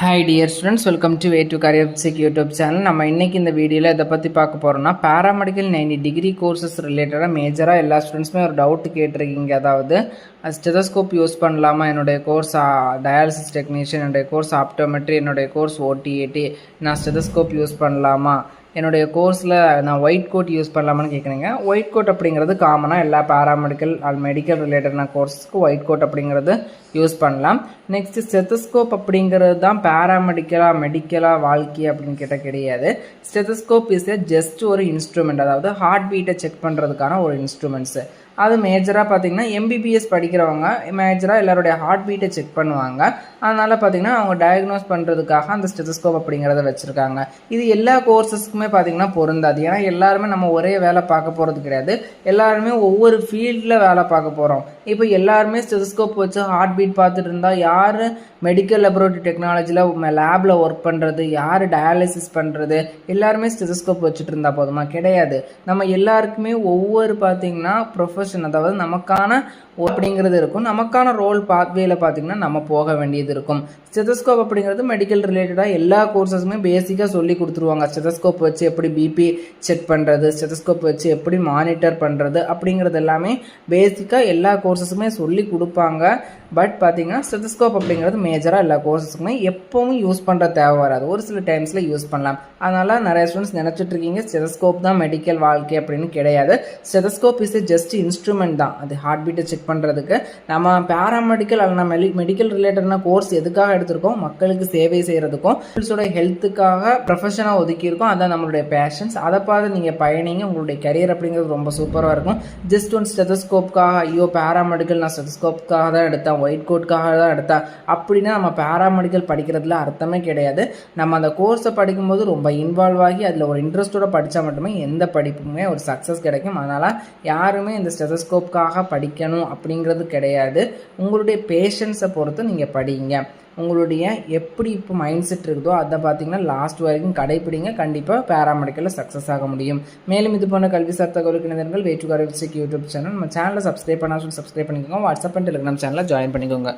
Hi dear students, welcome to Way to Career Check YouTube channel. நம்ம இன்னைக்கு இந்த வீடியோல இத பத்தி பார்க்க போறோம்னா பாராமெடிக்கல் 90 டிகிரி கோர்சஸ் ரிலேட்டடா மேஜரா எல்லா ஸ்டூடண்ட்ஸ்மே ஒரு டவுட் கேட்டிருக்கீங்க. அதாவது ஸ்டெதோஸ்கோப் யூஸ் பண்ணலாமா, என்னுடைய கோர்ஸ் டயாலிசிஸ் டெக்னீஷியன், என்னுடைய கோர்ஸ் ஆப்டோமெட்ரி, என்னுடைய கோர்ஸ் ஓடிஏடி, நான் ஸ்டெதோஸ்கோப் யூஸ் பண்ணலாமா, என்னுடைய கோர்ஸில் நான் ஒயிட் கோட் யூஸ் பண்ணலாமான்னு கேட்குறீங்க. ஒயிட் கோட் அப்படிங்கிறது காமனாக எல்லா பாராமெடிக்கல் மெடிக்கல் ரிலேட்டடான கோர்ஸஸ்க்கு ஒயிட் கோட் அப்படிங்கிறது யூஸ் பண்ணலாம். நெக்ஸ்ட் ஸ்டெதோஸ்கோப் அப்படிங்கிறது தான் மெடிக்கலா வாழ்க்கை அப்படின்னு கேட்டால் கிடையாது. ஸ்டெதோஸ்கோப் இஸ் ஜஸ்ட் ஒரு இன்ஸ்ட்ருமெண்ட், அதாவது ஹார்ட் பீட்டை செக் பண்ணுறதுக்கான ஒரு இன்ஸ்ட்ருமெண்ட்ஸு. அது மேஜராக பார்த்தீங்கன்னா எம்பிபிஎஸ் படிக்கிறவங்க மேஜராக எல்லாருடைய ஹார்ட் பீட்டை செக் பண்ணுவாங்க. அதனால் பார்த்தீங்கன்னா அவங்க டயக்னோஸ் பண்ணுறதுக்காக அந்த ஸ்டெதோஸ்கோப் அப்படிங்கிறத வச்சுருக்காங்க. இது எல்லா கோர்சஸ்க்குமே பார்த்தீங்கன்னா பொருந்தாது. ஏன்னா எல்லாருமே நம்ம ஒரே வேலை பார்க்க போகிறது கிடையாது, எல்லாருமே ஒவ்வொரு ஃபீல்டில் வேலை பார்க்க போகிறோம். இப்போ எல்லாருமே ஸ்டெதோஸ்கோப் வச்சு ஹார்ட் பீட் பார்த்துட்டு இருந்தால் யார் மெடிக்கல் லெபரட்டரி டெக்னாலஜியில் லேபில் ஒர்க் பண்ணுறது, யார் டயாலிசிஸ் பண்ணுறது, எல்லாருமே ஸ்டெதோஸ்கோப் வச்சுட்டு இருந்தால் போதுமா? கிடையாது. நம்ம எல்லாருக்குமே ஒவ்வொரு பார்த்தீங்கன்னா அதாவது நமக்கான அப்படிங்கிறது இருக்கும், நமக்கான ரோல் பாத்வேல பார்த்தீங்கன்னா நம்ம போக வேண்டியது இருக்கும். ஸ்டெதோஸ்கோப் அப்படிங்கிறது மெடிக்கல் ரிலேட்டடாக எல்லா கோர்சஸுமே பேசிக்காக சொல்லி கொடுத்துருவாங்க. ஸ்டெதோஸ்கோப் வச்சு எப்படி பிபி செக் பண்ணுறது, ஸ்டெதோஸ்கோப் வச்சு எப்படி மானிட்டர் பண்ணுறது அப்படிங்கிறது எல்லாமே பேசிக்காக எல்லா கோர்சஸுமே சொல்லி கொடுப்பாங்க. பட் பார்த்தீங்கன்னா ஸ்டெதோஸ்கோப் அப்படிங்கிறது மேஜராக எல்லா கோர்சஸுக்குமே எப்பவும் யூஸ் பண்ணுற தேவை வராது, ஒரு சில டைம்ஸில் யூஸ் பண்ணலாம். அதனால் நிறைய ஸ்டூடெண்ட்ஸ் நினச்சிட்டு இருக்கீங்க ஸ்டெதோஸ்கோப் தான் மெடிக்கல் வாழ்க்கை அப்படின்னு. கிடையாது. ஸ்டெதோஸ்கோப் இஸ் ஜஸ்ட் இன்ஸ்ட்ருமெண்ட் தான். அது ஹார்ட் பீட்டை செக் பண்ணுறதுக்கு. நம்ம பேராமெடிக்கல் அல்ல மெடிக்கல் ரிலேட்டடான கோர்ஸ் எதுக்காக எடுத்திருக்கோம்? மக்களுக்கு சேவை செய்கிறதுக்கும் ஹெல்த்துக்காக ப்ரொஃபஷனாக ஒதுக்கியிருக்கோம். அதான் நம்மளுடைய பேஷன்ஸ். அதை பார்த்து நீங்கள் பயணிங்க, உங்களுடைய கரியர் அப்படிங்கிறது ரொம்ப சூப்பராக இருக்கும். ஜஸ்ட் ஒன் ஸ்டெதோஸ்கோப்காக ஐயோ பேராமெடிக்கல் நான் ஸ்டெதோஸ்கோப்காக தான் எடுத்தேன், ஒயிட் கோட்காக தான் எடுத்தேன் அப்படின்னா நம்ம பேராமெடிக்கல் படிக்கிறதுல அர்த்தமே கிடையாது. நம்ம அந்த கோர்ஸை படிக்கும்போது ரொம்ப இன்வால்வ் ஆகி அதில் ஒரு இன்ட்ரெஸ்டோட படித்தா மட்டுமே எந்த படிப்புமே ஒரு சக்ஸஸ் கிடைக்கும். அதனால் யாருமே இந்த ஸ்டெதோஸ்கோப்காக படிக்கணும் அப்படிங்கிறது கிடையாது. உங்களுடைய பேஷன்ஸை பொறுத்து நீங்கள் படிங்க. உங்களுடைய எப்படி இப்போ மைண்ட் செட் இருக்குதோ அதை பார்த்தீங்கன்னா லாஸ்ட் வரைக்கும் கடைப்பிடிங்க. கண்டிப்பாக பேராமெடிக்கலில் சக்ஸஸ் ஆக முடியும். மேலும் இது போன்ற கல்வி சார் தகவலுக்கு இணைந்தவர்கள் way to career YouTube channel நம்ம சேனலை சப்ஸ்கிரைப் பண்ணால் சப்ஸ்கிரைப் பண்ணிக்கோங்க. வாட்ஸ்அப் அண்ட் டெலிகிராம் சேனலில் ஜாயின் பண்ணிக்கோங்க.